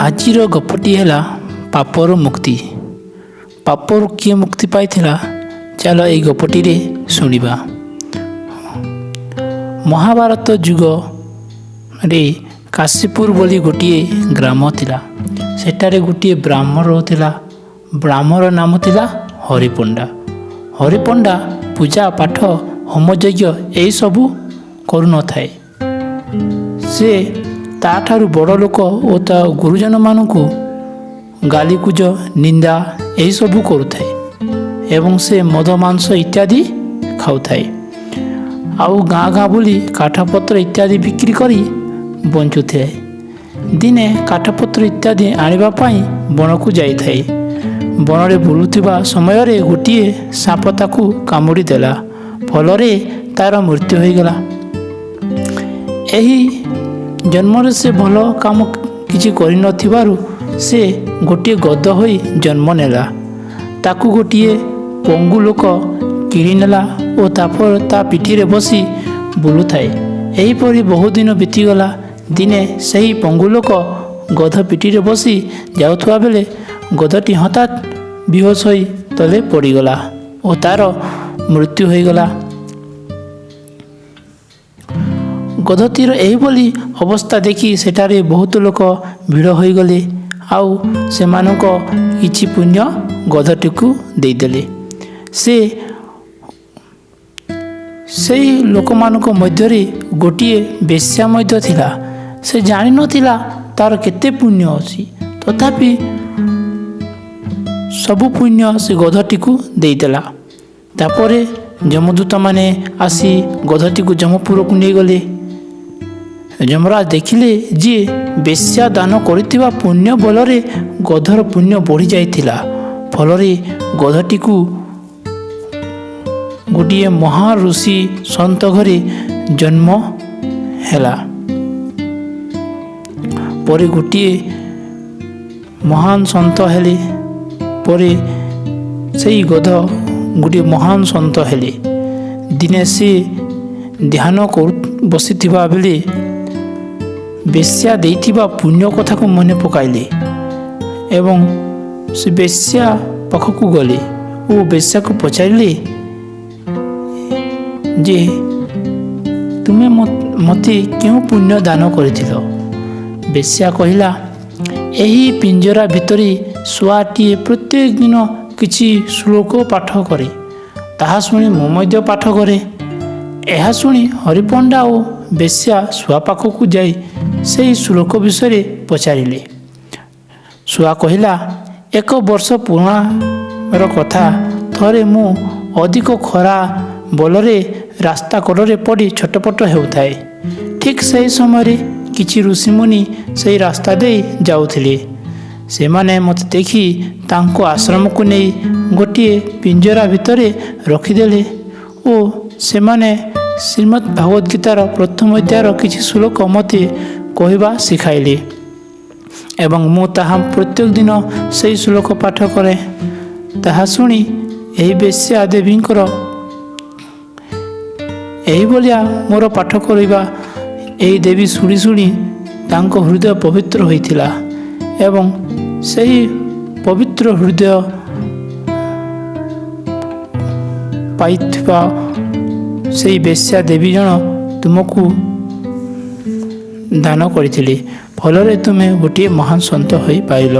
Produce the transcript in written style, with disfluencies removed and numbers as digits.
ଆଜିର ଗପଟି ହେଲା ପାପରୁ ମୁକ୍ତି। ପାପରୁ କିଏ ମୁକ୍ତି ପାଇଥିଲା? ଚାଲ ଏଇ ଗପଟିରେ ଶୁଣିବା। ମହାଭାରତ ଯୁଗରେ କାଶୀପୁର ବୋଲି ଗୋଟିଏ ଗ୍ରାମ ଥିଲା। ସେଠାରେ ଗୋଟିଏ ବ୍ରାହ୍ମଣ ରହୁଥିଲା। ବ୍ରାହ୍ମଣର ନାମ ଥିଲା ହରିପଣ୍ଡା। ହରିପଣ୍ଡା ପୂଜା ପାଠ ହୋମଯଜ୍ଞ ଏହିସବୁ କରୁନଥାଏ। ସେ ତାଠାରୁ ବଡ଼ ଲୋକ ଓ ତା ଗୁରୁଜନମାନଙ୍କୁ ଗାଳିଗୁଜ ନିନ୍ଦା ଏହିସବୁ କରୁଥାଏ ଏବଂ ସେ ମଦ ମାଂସ ଇତ୍ୟାଦି ଖାଉଥାଏ। ଆଉ ଗାଁ ଗାଁ ବୁଲି କାଠପତ୍ର ଇତ୍ୟାଦି ବିକ୍ରି କରି ବଞ୍ଚୁଥାଏ। ଦିନେ କାଠପତ୍ର ଇତ୍ୟାଦି ଆଣିବା ପାଇଁ ବଣକୁ ଯାଇଥାଏ। ବଣରେ ବୁଲୁଥିବା ସମୟରେ ଗୋଟିଏ ସାପ ତାକୁ କାମୁଡ଼ି ଦେଲା। ଫଳରେ ତାର ମୃତ୍ୟୁ ହୋଇଗଲା। ଏହି ଜନ୍ମରେ ସେ ଭଲ କାମ କିଛି କରିନଥିବାରୁ ସେ ଗୋଟିଏ ଗଧ ହୋଇ ଜନ୍ମ ନେଲା। ତାକୁ ଗୋଟିଏ ପଙ୍ଗୁ ଲୋକ କିଣି ନେଲା ଓ ତାପରେ ତା ପିଠିରେ ବସି ବୁଲୁଥାଏ। ଏହିପରି ବହୁଦିନ ବିତିଗଲା। ଦିନେ ସେହି ପଙ୍ଗୁ ଲୋକ ଗଧ ପିଠିରେ ବସି ଯାଉଥିବା ବେଳେ ଗଧଟି ହଠାତ୍ ବେହୋସ ହୋଇ ତଳେ ପଡ଼ିଗଲା ଓ ତାର ମୃତ୍ୟୁ ହୋଇଗଲା। ଗଧଟିର ଏହିଭଳି ଅବସ୍ଥା ଦେଖି ସେଠାରେ ବହୁତ ଲୋକ ଭିଡ଼ ହୋଇଗଲେ ଆଉ ସେମାନଙ୍କ କିଛି ପୁଣ୍ୟ ଗଧଟିକୁ ଦେଇଦେଲେ। ସେହି ଲୋକମାନଙ୍କ ମଧ୍ୟରେ ଗୋଟିଏ ବେଶ୍ୟା ମଧ୍ୟ ଥିଲା। ସେ ଜାଣିନଥିଲା ତାର କେତେ ପୁଣ୍ୟ ଅଛି, ତଥାପି ସବୁ ପୁଣ୍ୟ ସେ ଗଧଟିକୁ ଦେଇଦେଲା। ତାପରେ ଯମଦୂତମାନେ ଆସି ଗଧଟିକୁ ଯମପୁରକୁ ନେଇଗଲେ। ଯମରାଜ ଦେଖିଲେ ଯେ ବେଶ୍ୟା ଦାନ କରିଥିବା ପୁଣ୍ୟ ବଳରେ ଗଧର ପୁଣ୍ୟ ବଢ଼ିଯାଇଥିଲା। ଫଳରେ ଗଧଟିକୁ ଗୋଟିଏ ମହା ଋଷି ସନ୍ଥ ଘରେ ଜନ୍ମ ହେଲା। ପରେ ଗୋଟିଏ ମହାନ ସନ୍ଥ ହେଲେ। ପରେ ସେଇ ଗଧ ଗୋଟିଏ ମହାନ ସନ୍ଥ ହେଲେ। ଦିନେ ସେ ଧ୍ୟାନ ବସିଥିବା ବେଳେ ବେଶ୍ୟା ଦେଇଥିବା ପୁଣ୍ୟ କଥାକୁ ମନେ ପକାଇଲେ ଏବଂ ସେ ବେଶ୍ୟା ପାଖକୁ ଗଲେ ଓ ବେଶ୍ୟାକୁ ପଚାରିଲେ ଯେ ତୁମେ ମୋତେ କେଉଁ ପୁଣ୍ୟ ଦାନ କରିଥିଲ? ବେଶ୍ୟା କହିଲା, ଏହି ପିଞ୍ଜରା ଭିତରେ ଶୁଆଟିଏ ପ୍ରତ୍ୟେକ ଦିନ କିଛି ଶ୍ଲୋକ ପାଠ କରେ। ତାହା ଶୁଣି ମୁଁ ମଧ୍ୟ ପାଠ କରେ। ଏହା ଶୁଣି ହରିପଣ୍ଡା ଓ ବେଶ୍ୟା ଶୁଆ ପାଖକୁ ଯାଇ ସେହି ଶ୍ଲୋକ ବିଷୟରେ ପଚାରିଲେ। ଶୁଆ କହିଲା, 1 ବର୍ଷ ପୁରୁଣାର କଥା। ଥରେ ମୁଁ ଅଧିକ ଖରା ବଳରେ ରାସ୍ତା କଡ଼ରେ ପଡ଼ି ଛଟପଟ ହେଉଥାଏ। ଠିକ୍ ସେହି ସମୟରେ କିଛି ଋଷିମୁନି ସେହି ରାସ୍ତା ଦେଇ ଯାଉଥିଲେ। ସେମାନେ ମୋତେ ଦେଖି ତାଙ୍କ ଆଶ୍ରମକୁ ନେଇ ଗୋଟିଏ ପିଞ୍ଜରା ଭିତରେ ରଖିଦେଲେ ଓ ସେମାନେ ଶ୍ରୀମଦ୍ ଭଗବଦ୍ ଗୀତାର ପ୍ରଥମ ଅଧ୍ୟାୟର କିଛି ଶ୍ଲୋକ ମୋତେ କହିବା ଶିଖାଇଲେ ଏବଂ ମୁଁ ତାହା ପ୍ରତ୍ୟେକ ଦିନ ସେହି ଶ୍ଲୋକ ପାଠ କରେ। ତାହା ଶୁଣି ଏହି ବେଶ୍ୟା ଦେବୀଙ୍କର ଏହିଭଳିଆ ମୋର ପାଠ କରିବା ଏହି ଦେବୀ ଶୁଣି ଶୁଣି ତାଙ୍କ ହୃଦୟ ପବିତ୍ର ହୋଇଥିଲା ଏବଂ ସେହି ପବିତ୍ର ହୃଦୟ ପାଇଥିବା ସେହି ବେଶ୍ୟା ଦେବୀ ଜଣ ତୁମକୁ ଦାନ କରିଥିଲେ। ଫଳରେ ତୁମେ ଗୋଟିଏ ମହାନ ସନ୍ଥ ହୋଇପାରିଲ।